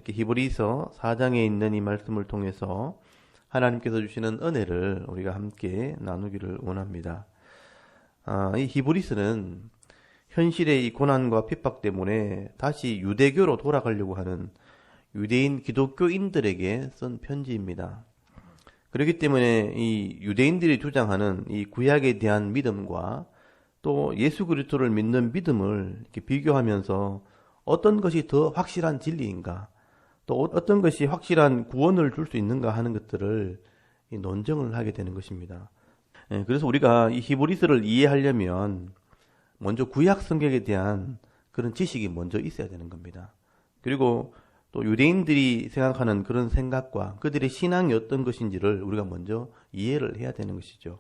이렇게 히브리서 4장에 있는 이 말씀을 통해서 하나님께서 주시는 은혜를 우리가 함께 나누기를 원합니다. 이 히브리서는 현실의 이 고난과 핍박 때문에 다시 유대교로 돌아가려고 하는 유대인 기독교인들에게 쓴 편지입니다. 그렇기 때문에 이 유대인들이 주장하는 이 구약에 대한 믿음과 또 예수 그리스도를 믿는 믿음을 이렇게 비교하면서 어떤 것이 더 확실한 진리인가, 또 어떤 것이 확실한 구원을 줄 수 있는가 하는 것들을 논증을 하게 되는 것입니다. 그래서 우리가 이 히브리서를 이해하려면 먼저 구약 성경에 대한 그런 지식이 먼저 있어야 되는 겁니다. 그리고 또 유대인들이 생각하는 그런 생각과 그들의 신앙이 어떤 것인지를 우리가 먼저 이해를 해야 되는 것이죠.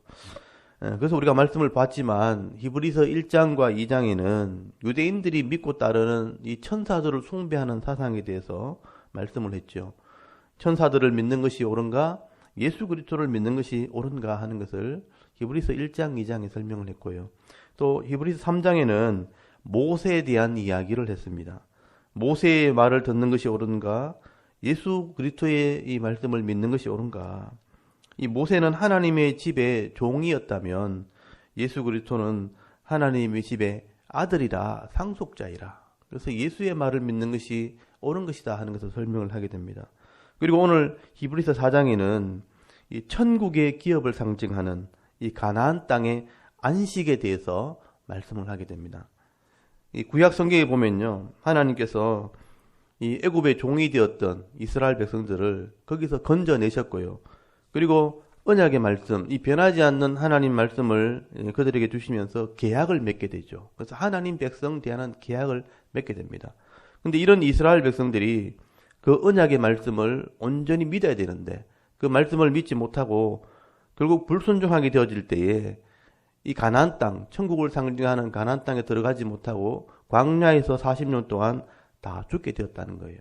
그래서 우리가 말씀을 봤지만 히브리서 1장과 2장에는 유대인들이 믿고 따르는 이 천사들을 숭배하는 사상에 대해서 말씀을 했죠. 천사들을 믿는 것이 옳은가, 예수 그리스도를 믿는 것이 옳은가 하는 것을 히브리서 1장, 2장에 설명을 했고요. 또 히브리서 3장에는 모세에 대한 이야기를 했습니다. 모세의 말을 듣는 것이 옳은가, 예수 그리스도의 이 말씀을 믿는 것이 옳은가. 이 모세는 하나님의 집의 종이었다면 예수 그리스도는 하나님의 집의 아들이라 상속자이라. 그래서 예수의 말을 믿는 것이 옳은 것이다 하는 것을 설명을 하게 됩니다. 그리고 오늘 히브리서 4장에는 이 천국의 기업을 상징하는 이 가나안 땅의 안식에 대해서 말씀을 하게 됩니다. 이 구약 성경에 보면요, 하나님께서 이 애굽의 종이 되었던 이스라엘 백성들을 거기서 건져내셨고요. 그리고 언약의 말씀, 이 변하지 않는 하나님 말씀을 그들에게 주시면서 계약을 맺게 되죠. 그래서 하나님 백성 대하는 계약을 맺게 됩니다. 근데 이런 이스라엘 백성들이 그 언약의 말씀을 온전히 믿어야 되는데 그 말씀을 믿지 못하고 결국 불순종하게 되어질 때에 이 가나안 땅, 천국을 상징하는 가나안 땅에 들어가지 못하고 광야에서 40년 동안 다 죽게 되었다는 거예요.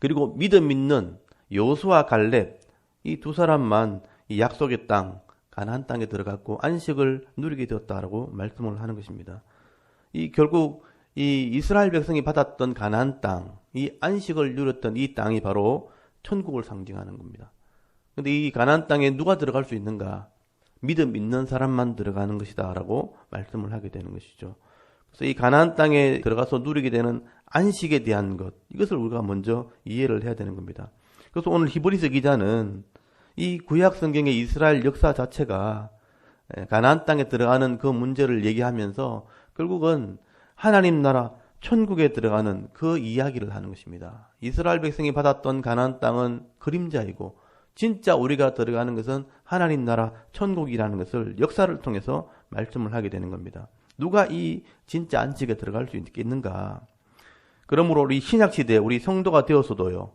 그리고 믿음 있는 여호수아 갈렙, 이 두 사람만 이 약속의 땅, 가나안 땅에 들어갔고 안식을 누리게 되었다라고 말씀을 하는 것입니다. 이 결국 이 이스라엘 백성이 받았던 가나안 땅, 이 안식을 누렸던 이 땅이 바로 천국을 상징하는 겁니다. 근데 이 가나안 땅에 누가 들어갈 수 있는가? 믿음 있는 사람만 들어가는 것이다 라고 말씀을 하게 되는 것이죠. 그래서 이 가나안 땅에 들어가서 누리게 되는 안식에 대한 것, 이것을 우리가 먼저 이해를 해야 되는 겁니다. 그래서 오늘 히브리서 기자는 이 구약 성경의 이스라엘 역사 자체가 가나안 땅에 들어가는 그 문제를 얘기하면서 결국은 하나님 나라 천국에 들어가는 그 이야기를 하는 것입니다. 이스라엘 백성이 받았던 가나안 땅은 그림자이고 진짜 우리가 들어가는 것은 하나님 나라 천국이라는 것을 역사를 통해서 말씀을 하게 되는 겁니다. 누가 이 진짜 안식에 들어갈 수 있겠는가? 그러므로 우리 신약시대 우리 성도가 되어서도요,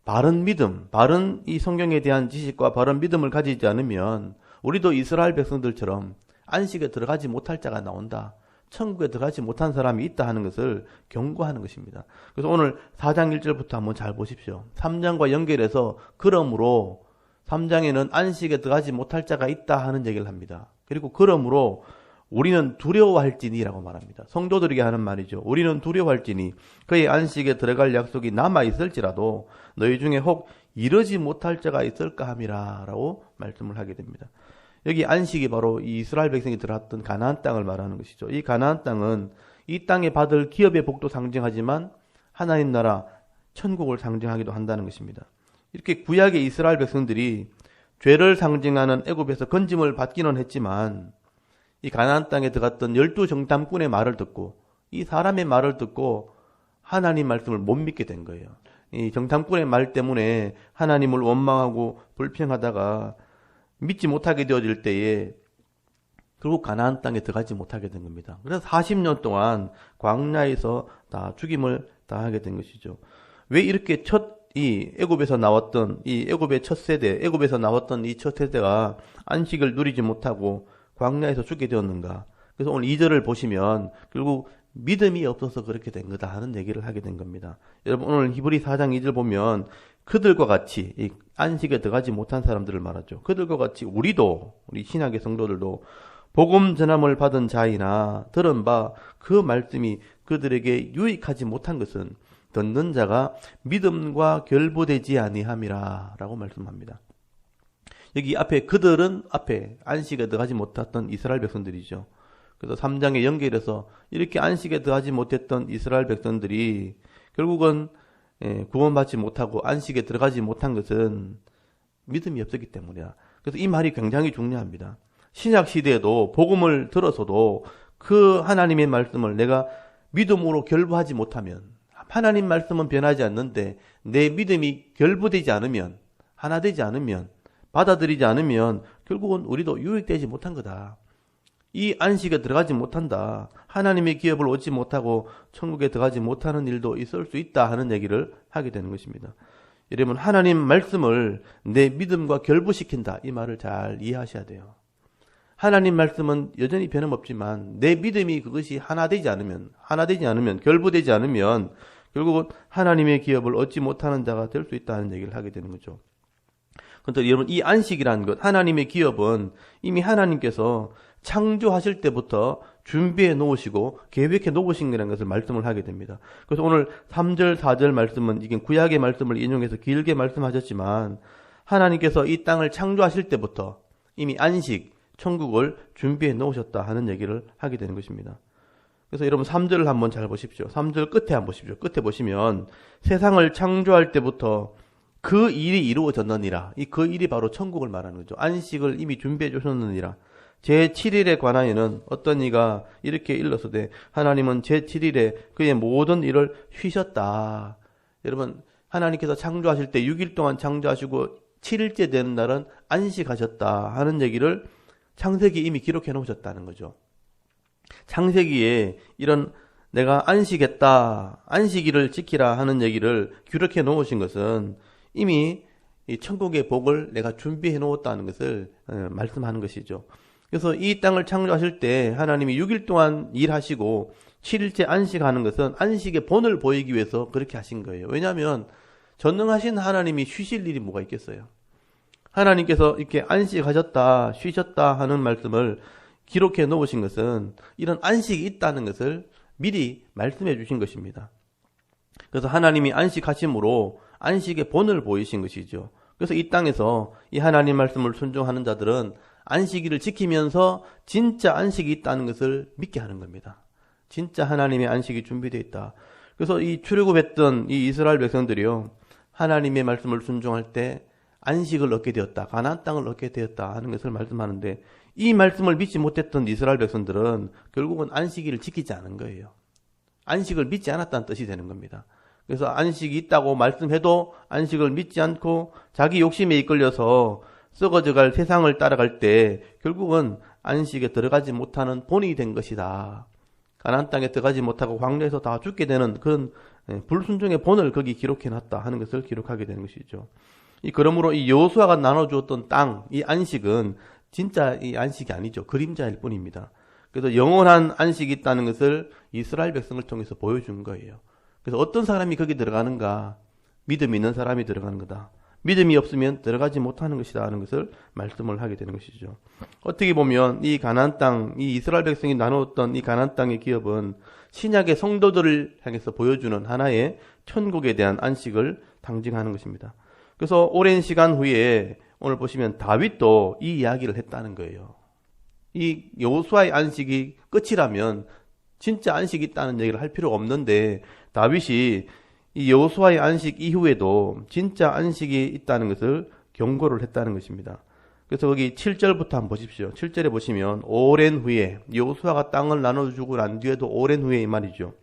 바른 믿음, 바른 이 성경에 대한 지식과 바른 믿음을 가지지 않으면 우리도 이스라엘 백성들처럼 안식에 들어가지 못할 자가 나온다, 천국에 들어가지 못한 사람이 있다 하는 것을 경고하는 것입니다. 그래서 오늘 4장 1절부터 한번 잘 보십시오. 3장과 연결해서 그러므로 3장에는 안식에 들어가지 못할 자가 있다 하는 얘기를 합니다. 그리고 그러므로 우리는 두려워할지니라고 말합니다. 성도들에게 하는 말이죠. 우리는 두려워할지니 그의 안식에 들어갈 약속이 남아있을지라도 너희 중에 혹 이르지 못할 자가 있을까 함이라 라고 말씀을 하게 됩니다. 여기 안식이 바로 이 이스라엘 백성이 들어왔던 가나안 땅을 말하는 것이죠. 이 가나안 땅은 이 땅에 받을 기업의 복도 상징하지만 하나님 나라 천국을 상징하기도 한다는 것입니다. 이렇게 구약의 이스라엘 백성들이 죄를 상징하는 애굽에서 건짐을 받기는 했지만 이 가나안 땅에 들어갔던 12정탐꾼의 말을 듣고 이 사람의 말을 듣고 하나님 말씀을 못 믿게 된 거예요. 이 정탐꾼의 말 때문에 하나님을 원망하고 불평하다가 믿지 못하게 되어질 때에 결국 가나안 땅에 들어가지 못하게 된 겁니다. 그래서 40년 동안 광야에서 다 죽임을 당하게 된 것이죠. 왜 이렇게 이 애굽에서 나왔던 이 애굽의 첫 세대, 애굽에서 나왔던 이 첫 세대가 안식을 누리지 못하고 광야에서 죽게 되었는가? 그래서 오늘 2절을 보시면 결국 믿음이 없어서 그렇게 된 거다 하는 얘기를 하게 된 겁니다. 여러분 오늘 히브리 4장 2절 보면 그들과 같이 이 안식에 들어가지 못한 사람들을 말하죠. 그들과 같이 우리도, 우리 신약의 성도들도 복음 전함을 받은 자이나 들은 바 그 말씀이 그들에게 유익하지 못한 것은 듣는 자가 믿음과 결부되지 아니함이라 라고 말씀합니다. 여기 앞에 그들은 앞에 안식에 들어가지 못했던 이스라엘 백성들이죠. 그래서 3장에 연결해서 이렇게 안식에 들어가지 못했던 이스라엘 백성들이 결국은 구원받지 못하고 안식에 들어가지 못한 것은 믿음이 없었기 때문이야. 그래서 이 말이 굉장히 중요합니다. 신약 시대에도 복음을 들어서도 그 하나님의 말씀을 내가 믿음으로 결부하지 못하면, 하나님 말씀은 변하지 않는데 내 믿음이 결부되지 않으면, 하나 되지 않으면, 받아들이지 않으면 결국은 우리도 유익되지 못한 거다. 이 안식에 들어가지 못한다. 하나님의 기업을 얻지 못하고 천국에 들어가지 못하는 일도 있을 수 있다 하는 얘기를 하게 되는 것입니다. 여러분, 하나님 말씀을 내 믿음과 결부시킨다. 이 말을 잘 이해하셔야 돼요. 하나님 말씀은 여전히 변함없지만 내 믿음이 그것이 하나 되지 않으면, 결부되지 않으면 결국은 하나님의 기업을 얻지 못하는 자가 될 수 있다는 얘기를 하게 되는 거죠. 그런데 여러분, 이 안식이라는 것, 하나님의 기업은 이미 하나님께서 창조하실 때부터 준비해 놓으시고 계획해 놓으신 거라는 것을 말씀을 하게 됩니다. 그래서 오늘 3절, 4절 말씀은 이게 구약의 말씀을 인용해서 길게 말씀하셨지만 하나님께서 이 땅을 창조하실 때부터 이미 안식, 천국을 준비해 놓으셨다 하는 얘기를 하게 되는 것입니다. 그래서 여러분 3절을 한번 잘 보십시오. 3절 끝에 한번 보십시오. 끝에 보시면 세상을 창조할 때부터 그 일이 이루어졌느니라. 이 그 일이 바로 천국을 말하는 거죠. 안식을 이미 준비해 주셨느니라. 제7일에 관하여는 어떤 이가 이렇게 일렀으되 하나님은 제7일에 그의 모든 일을 쉬셨다. 여러분, 하나님께서 창조하실 때 6일 동안 창조하시고 7일째 되는 날은 안식하셨다 하는 얘기를 창세기 이미 기록해 놓으셨다는 거죠. 창세기에 이런 내가 안식했다, 안식일을 지키라 하는 얘기를 기록해 놓으신 것은 이미 이 천국의 복을 내가 준비해 놓았다는 것을 말씀하는 것이죠. 그래서 이 땅을 창조하실 때 하나님이 6일 동안 일하시고 7일째 안식하는 것은 안식의 본을 보이기 위해서 그렇게 하신 거예요. 왜냐하면 전능하신 하나님이 쉬실 일이 뭐가 있겠어요. 하나님께서 이렇게 안식하셨다, 쉬셨다 하는 말씀을 기록해 놓으신 것은 이런 안식이 있다는 것을 미리 말씀해 주신 것입니다. 그래서 하나님이 안식하심으로 안식의 본을 보이신 것이죠. 그래서 이 땅에서 이 하나님 말씀을 순종하는 자들은 안식일을 지키면서 진짜 안식이 있다는 것을 믿게 하는 겁니다. 진짜 하나님의 안식이 준비되어 있다. 그래서 이 출애굽했던 이 이스라엘 백성들이요, 하나님의 말씀을 순종할 때 안식을 얻게 되었다, 가나안 땅을 얻게 되었다 하는 것을 말씀하는데, 이 말씀을 믿지 못했던 이스라엘 백성들은 결국은 안식일을 지키지 않은 거예요. 안식을 믿지 않았다는 뜻이 되는 겁니다. 그래서 안식이 있다고 말씀해도 안식을 믿지 않고 자기 욕심에 이끌려서 썩어져갈 세상을 따라갈 때 결국은 안식에 들어가지 못하는 본이 된 것이다. 가나안 땅에 들어가지 못하고 광야에서 다 죽게 되는 그런 불순종의 본을 거기 기록해놨다 하는 것을 기록하게 되는 것이죠. 그러므로 이 여호수아가 나눠주었던 땅, 이 안식은 진짜 이 안식이 아니죠. 그림자일 뿐입니다. 그래서 영원한 안식이 있다는 것을 이스라엘 백성을 통해서 보여준 거예요. 그래서 어떤 사람이 거기 들어가는가? 믿음이 있는 사람이 들어가는 거다. 믿음이 없으면 들어가지 못하는 것이다 하는 것을 말씀을 하게 되는 것이죠. 어떻게 보면 이 가나안 땅, 이 이스라엘 백성이 나누었던 이 가나안 땅의 기업은 신약의 성도들을 향해서 보여주는 하나의 천국에 대한 안식을 상징하는 것입니다. 그래서 오랜 시간 후에 오늘 보시면 다윗도 이 이야기를 했다는 거예요. 이 여호수아의 안식이 끝이라면 진짜 안식이 있다는 얘기를 할 필요 없는데 다윗이 이 여호수아의 안식 이후에도 진짜 안식이 있다는 것을 경고를 했다는 것입니다. 그래서 거기 7절부터 한번 보십시오. 7절에 보시면 오랜 후에, 여호수아가 땅을 나눠주고 난 뒤에도 오랜 후에 이 말이죠.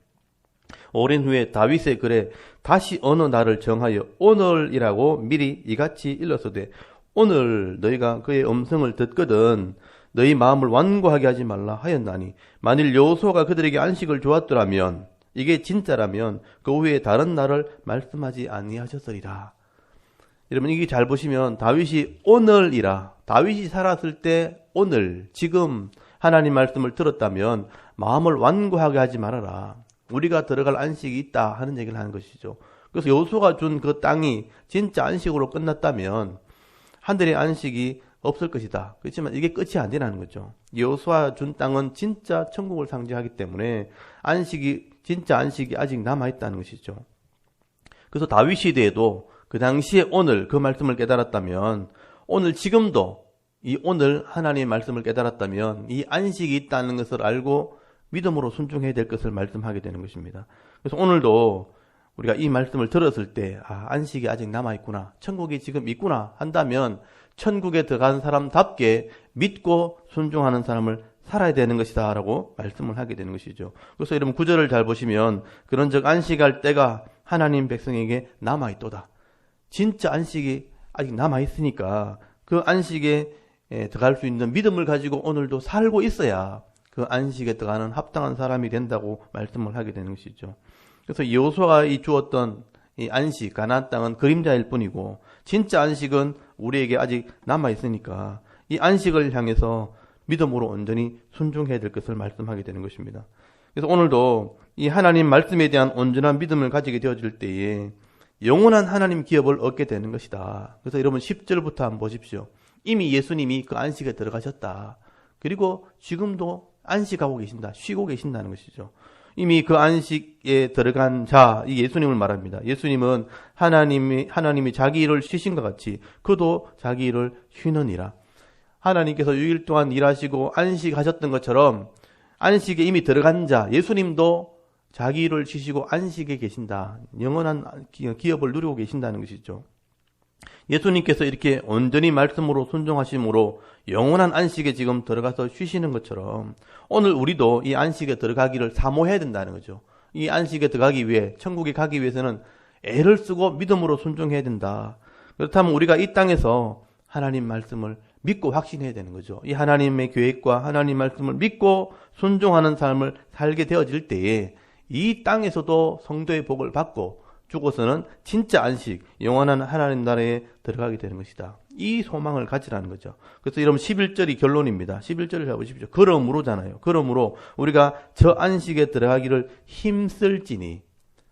오랜 후에 다윗의 글에 다시 어느 날을 정하여 오늘이라고 미리 이같이 일렀으되 오늘 너희가 그의 음성을 듣거든 너희 마음을 완고하게 하지 말라 하였나니 만일 여호수아가 그들에게 안식을 주었더라면 이게 진짜라면 그 후에 다른 날을 말씀하지 아니하셨으리라. 여러분 이게 잘 보시면 다윗이 오늘이라, 다윗이 살았을 때 오늘, 지금 하나님 말씀을 들었다면 마음을 완고하게 하지 말아라. 우리가 들어갈 안식이 있다 하는 얘기를 하는 것이죠. 그래서 여호수아가 준 그 땅이 진짜 안식으로 끝났다면 하늘의 안식이 없을 것이다. 그렇지만 이게 끝이 아니라는 거죠. 여호수아 준 땅은 진짜 천국을 상징하기 때문에 안식이, 진짜 안식이 아직 남아있다는 것이죠. 그래서 다윗 시대에도 그 당시에 오늘 그 말씀을 깨달았다면 오늘 지금도 이 오늘 하나님의 말씀을 깨달았다면 이 안식이 있다는 것을 알고 믿음으로 순종해야 될 것을 말씀하게 되는 것입니다. 그래서 오늘도 우리가 이 말씀을 들었을 때 안식이 아직 남아있구나, 천국이 지금 있구나 한다면 천국에 들어간 사람답게 믿고 순종하는 사람을 살아야 되는 것이다 라고 말씀을 하게 되는 것이죠. 그래서 여러분 구절을 잘 보시면 그런즉 안식할 때가 하나님 백성에게 남아있도다. 진짜 안식이 아직 남아있으니까 그 안식에 들어갈 수 있는 믿음을 가지고 오늘도 살고 있어야 그 안식에 들어가는 합당한 사람이 된다고 말씀을 하게 되는 것이죠. 그래서 여호수아가 이 주었던 이 안식, 가나안 땅은 그림자일 뿐이고 진짜 안식은 우리에게 아직 남아있으니까 이 안식을 향해서 믿음으로 온전히 순종해야 될 것을 말씀하게 되는 것입니다. 그래서 오늘도 이 하나님 말씀에 대한 온전한 믿음을 가지게 되어질 때에 영원한 하나님 기업을 얻게 되는 것이다. 그래서 여러분 10절부터 한번 보십시오. 이미 예수님이 그 안식에 들어가셨다. 그리고 지금도 안식하고 계신다. 쉬고 계신다는 것이죠. 이미 그 안식에 들어간 자, 이 예수님을 말합니다. 예수님은 하나님이 자기 일을 쉬신 것 같이 그도 자기 일을 쉬느니라. 하나님께서 6일 동안 일하시고 안식하셨던 것처럼 안식에 이미 들어간 자, 예수님도 자기 일을 쉬시고 안식에 계신다. 영원한 기업을 누리고 계신다는 것이죠. 예수님께서 이렇게 온전히 말씀으로 순종하심으로 영원한 안식에 지금 들어가서 쉬시는 것처럼 오늘 우리도 이 안식에 들어가기를 사모해야 된다는 거죠. 이 안식에 들어가기 위해, 천국에 가기 위해서는 애를 쓰고 믿음으로 순종해야 된다. 그렇다면 우리가 이 땅에서 하나님 말씀을 믿고 확신해야 되는 거죠. 이 하나님의 계획과 하나님 말씀을 믿고 순종하는 삶을 살게 되어질 때에 이 땅에서도 성도의 복을 받고 죽어서는 진짜 안식, 영원한 하나님 나라에 들어가게 되는 것이다. 이 소망을 가지라는 거죠. 그래서 여러분 11절이 결론입니다. 11절을 잡으십시오. 그러므로잖아요. 그러므로 우리가 저 안식에 들어가기를 힘쓸지니,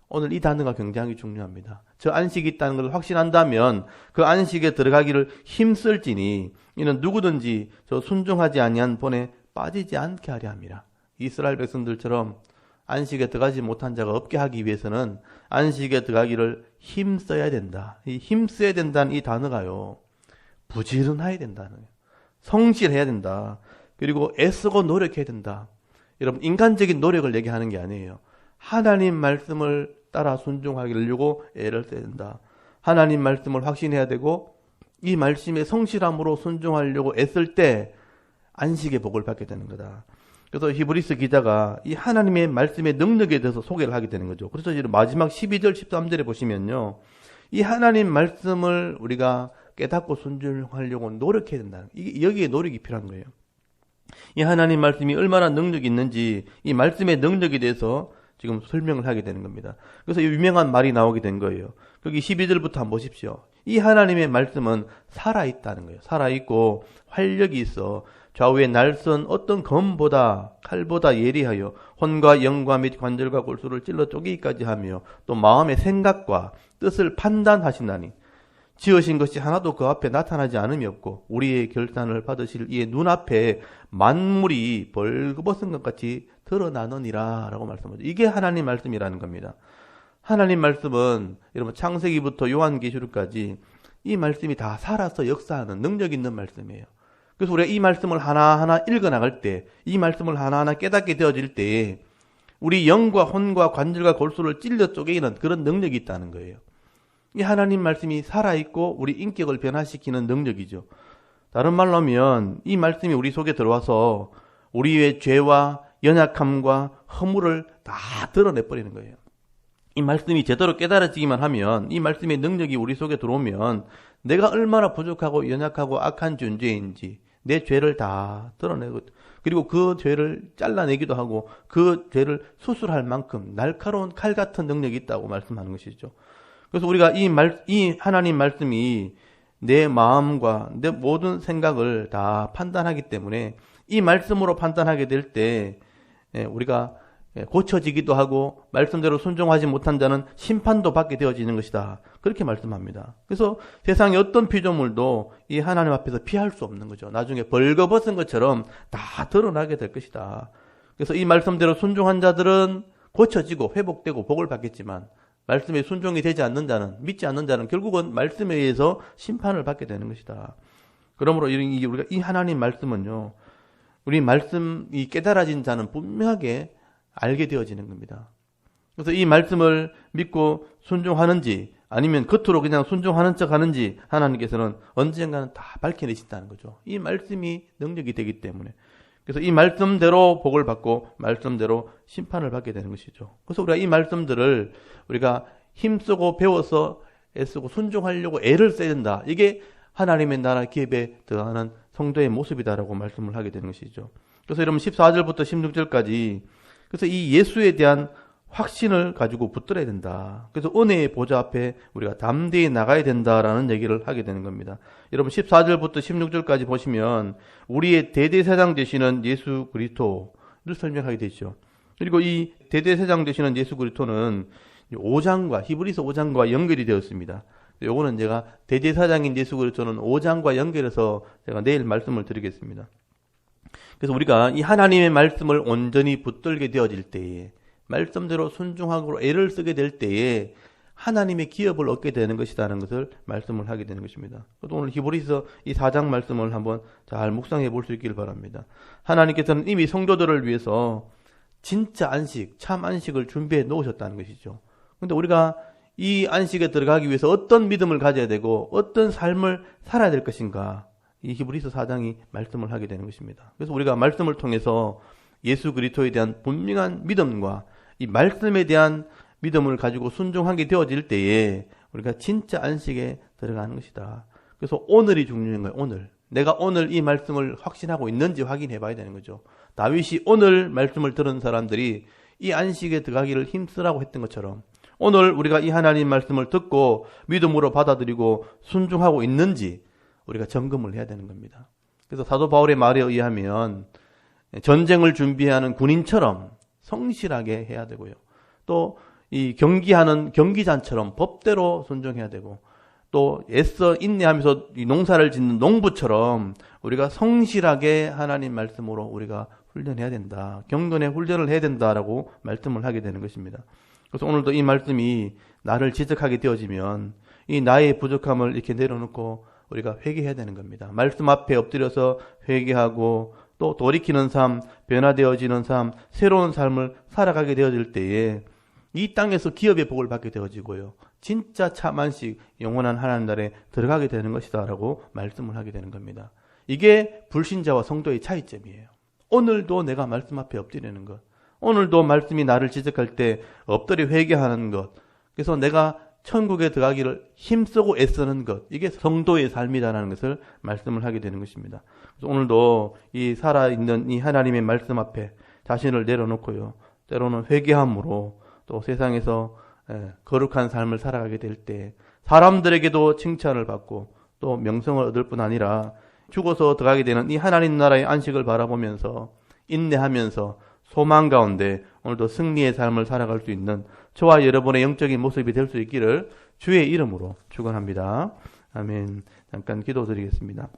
오늘 이 단어가 굉장히 중요합니다. 저 안식이 있다는 걸 확신한다면 그 안식에 들어가기를 힘쓸지니 이는 누구든지 저 순종하지 아니한 본에 빠지지 않게 하려 함이라. 이스라엘 백성들처럼 안식에 들어가지 못한 자가 없게 하기 위해서는 안식에 들어가기를 힘써야 된다. 이 힘써야 된다는 이 단어가요, 부지런해야 된다는 거예요. 성실해야 된다. 그리고 애쓰고 노력해야 된다. 여러분, 인간적인 노력을 얘기하는 게 아니에요. 하나님 말씀을 따라 순종하려고 애를 써야 된다. 하나님 말씀을 확신해야 되고 이 말씀에 성실함으로 순종하려고 애쓸 때 안식의 복을 받게 되는 거다. 그래서 히브리서 기자가 이 하나님의 말씀의 능력에 대해서 소개를 하게 되는 거죠. 그래서 이제 마지막 12절, 13절에 보시면요, 이 하나님 말씀을 우리가 깨닫고 순종하려고 노력해야 된다. 여기에 노력이 필요한 거예요. 이 하나님 말씀이 얼마나 능력이 있는지 이 말씀의 능력에 대해서 지금 설명을 하게 되는 겁니다. 그래서 이 유명한 말이 나오게 된 거예요. 거기 12절부터 한번 보십시오. 이 하나님의 말씀은 살아있다는 거예요. 살아있고 활력이 있어 좌우에 날선 어떤 검보다 칼보다 예리하여 혼과 영과 및 관절과 골수를 찔러 쪼개기까지 하며 또 마음의 생각과 뜻을 판단하신다니 지으신 것이 하나도 그 앞에 나타나지 않음이 없고 우리의 결단을 받으실 이의 눈앞에 만물이 벌거벗은 것 같이 드러나느니라 라고 말씀하죠. 이게 하나님 말씀이라는 겁니다. 하나님 말씀은 여러분 창세기부터 요한계시록까지 이 말씀이 다 살아서 역사하는 능력 있는 말씀이에요. 그래서 우리가 이 말씀을 하나하나 읽어나갈 때, 이 말씀을 하나하나 깨닫게 되어질 때 우리 영과 혼과 관절과 골수를 찔러 쪼개는 그런 능력이 있다는 거예요. 이 하나님 말씀이 살아있고 우리 인격을 변화시키는 능력이죠. 다른 말로 하면 이 말씀이 우리 속에 들어와서 우리의 죄와 연약함과 허물을 다 드러내버리는 거예요. 이 말씀이 제대로 깨달아지기만 하면, 이 말씀의 능력이 우리 속에 들어오면 내가 얼마나 부족하고 연약하고 악한 존재인지 내 죄를 다 드러내고, 그리고 그 죄를 잘라내기도 하고 그 죄를 수술할 만큼 날카로운 칼 같은 능력이 있다고 말씀하는 것이죠. 그래서 우리가 이 하나님 말씀이 내 마음과 내 모든 생각을 다 판단하기 때문에 이 말씀으로 판단하게 될 때 우리가 고쳐지기도 하고 말씀대로 순종하지 못한 자는 심판도 받게 되어지는 것이다. 그렇게 말씀합니다. 그래서 세상의 어떤 피조물도 이 하나님 앞에서 피할 수 없는 거죠. 나중에 벌거벗은 것처럼 다 드러나게 될 것이다. 그래서 이 말씀대로 순종한 자들은 고쳐지고 회복되고 복을 받겠지만 말씀에 순종이 되지 않는 자는, 믿지 않는 자는 결국은 말씀에 의해서 심판을 받게 되는 것이다. 그러므로 우리가 이 하나님 말씀은요, 우리 말씀이 깨달아진 자는 분명하게 알게 되어지는 겁니다. 그래서 이 말씀을 믿고 순종하는지 아니면 겉으로 그냥 순종하는 척 하는지 하나님께서는 언젠가는 다 밝혀내신다는 거죠. 이 말씀이 능력이 되기 때문에. 그래서 이 말씀대로 복을 받고 말씀대로 심판을 받게 되는 것이죠. 그래서 우리가 이 말씀들을 우리가 힘쓰고 배워서 애쓰고 순종하려고 애를 써야 된다. 이게 하나님의 나라 기업에 들어가는 성도의 모습이다라고 말씀을 하게 되는 것이죠. 그래서 여러분 14절부터 16절까지 그래서 이 예수에 대한 확신을 가지고 붙들어야 된다. 그래서 은혜의 보좌 앞에 우리가 담대히 나가야 된다라는 얘기를 하게 되는 겁니다. 여러분 14절부터 16절까지 보시면 우리의 대대사장 되시는 예수 그리스도를 설명하게 되죠. 그리고 이 대대사장 되시는 예수 그리스도는 5장과 히브리서 5장과 연결이 되었습니다. 요거는 제가 대대사장인 예수 그리스도는 5장과 연결해서 제가 내일 말씀을 드리겠습니다. 그래서 우리가 이 하나님의 말씀을 온전히 붙들게 되어질 때에 말씀대로 순종하고 애를 쓰게 될 때에 하나님의 기업을 얻게 되는 것이라는 것을 말씀을 하게 되는 것입니다. 오늘 히브리서 이 4장 말씀을 한번 잘 묵상해 볼 수 있기를 바랍니다. 하나님께서는 이미 성도들을 위해서 진짜 안식, 참 안식을 준비해 놓으셨다는 것이죠. 그런데 우리가 이 안식에 들어가기 위해서 어떤 믿음을 가져야 되고 어떤 삶을 살아야 될 것인가, 이 히브리서 4장이 말씀을 하게 되는 것입니다. 그래서 우리가 말씀을 통해서 예수 그리스도에 대한 분명한 믿음과 이 말씀에 대한 믿음을 가지고 순종하게 되어질 때에 우리가 진짜 안식에 들어가는 것이다. 그래서 오늘이 중요한 거예요. 오늘. 내가 오늘 이 말씀을 확신하고 있는지 확인해 봐야 되는 거죠. 다윗이 오늘 말씀을 들은 사람들이 이 안식에 들어가기를 힘쓰라고 했던 것처럼 오늘 우리가 이 하나님 말씀을 듣고 믿음으로 받아들이고 순종하고 있는지 우리가 점검을 해야 되는 겁니다. 그래서 사도 바울의 말에 의하면 전쟁을 준비하는 군인처럼 성실하게 해야 되고요. 또 이 경기하는 경기장처럼 법대로 순종해야 되고 또 애써 인내하면서 이 농사를 짓는 농부처럼 우리가 성실하게 하나님 말씀으로 우리가 훈련해야 된다. 경건의 훈련을 해야 된다라고 말씀을 하게 되는 것입니다. 그래서 오늘도 이 말씀이 나를 지적하게 되어지면 이 나의 부족함을 이렇게 내려놓고 우리가 회개해야 되는 겁니다. 말씀 앞에 엎드려서 회개하고 또 돌이키는 삶, 변화되어지는 삶, 새로운 삶을 살아가게 되어질 때에 이 땅에서 기업의 복을 받게 되어지고요. 진짜 참 안식, 영원한 하나님 나라에 들어가게 되는 것이다 라고 말씀을 하게 되는 겁니다. 이게 불신자와 성도의 차이점이에요. 오늘도 내가 말씀 앞에 엎드리는 것, 오늘도 말씀이 나를 지적할 때 엎드려 회개하는 것, 그래서 내가 천국에 들어가기를 힘쓰고 애쓰는 것, 이게 성도의 삶이다라는 것을 말씀을 하게 되는 것입니다. 그래서 오늘도 이 살아있는 이 하나님의 말씀 앞에 자신을 내려놓고요. 때로는 회개함으로 또 세상에서 거룩한 삶을 살아가게 될 때 사람들에게도 칭찬을 받고 또 명성을 얻을 뿐 아니라 죽어서 들어가게 되는 이 하나님 나라의 안식을 바라보면서 인내하면서 소망 가운데 오늘도 승리의 삶을 살아갈 수 있는 저와 여러분의 영적인 모습이 될 수 있기를 주의 이름으로 축원합니다. 아멘. 잠깐 기도드리겠습니다.